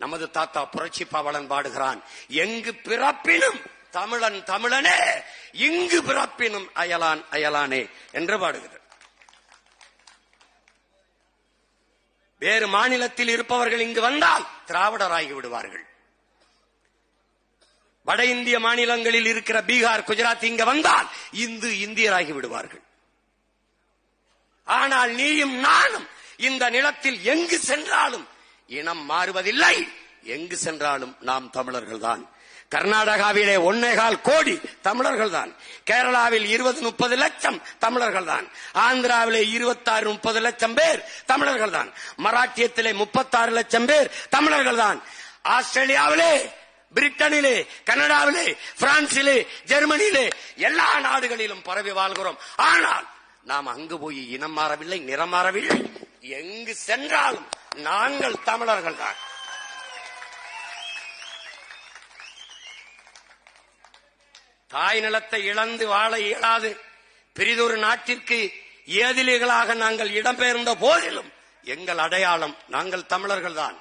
நமது தாத்தா புரட்சி பாவலன் பாடுகிறான், எங்கு பிறப்பினும் தமிழன் தமிழனே, இங்கு பிறப்பினும் அயலான் அயலானே என்று பாடுகிறார். வேறு மாநிலத்தில் இருப்பவர்கள் இங்கு வந்தால் திராவிடராகி விடுவார்கள். வட இந்திய மாநிலங்களில் இருக்கிற பீகார், குஜராத் இங்க வந்தால் இந்தியராகி விடுவார்கள். ஆனால் நீயும் நானும் இந்த நிலத்தில் எங்கு சென்றாலும் இனம் மாறுவதில்லை. எங்கு சென்றாலும் நாம் தமிழர்கள் தான். கர்நாடகாவிலே 1.25 கோடி தமிழர்கள் தான். கேரளாவில் 20-30 லட்சம் தமிழர்கள் தான். ஆந்திராவிலே 26-30 லட்சம் பேர் தமிழர்கள் தான். மராட்டியத்திலே 36 லட்சம் பேர் தமிழர்கள் தான். ஆஸ்திரேலியாவிலே, பிரிட்டனிலே, கனடாவிலே, பிரான்சிலே, ஜெர்மனியிலே எல்லா நாடுகளிலும் பரவி வாழ்கிறோம். ஆனால் நாம் அங்கு போய் இனம் மாறவில்லை, நிறம் மாறவில்லை. எங்கு சென்றாலும் நாங்கள் தமிழர்கள் தான். தாய் நிலத்தை இழந்து வாழ இயலாது பிரிதொரு நாட்டிற்கு ஏதிலிகளாக நாங்கள் இடம்பெயர்ந்த போதிலும் எங்கள் அடையாளம் நாங்கள் தமிழர்கள் தான்.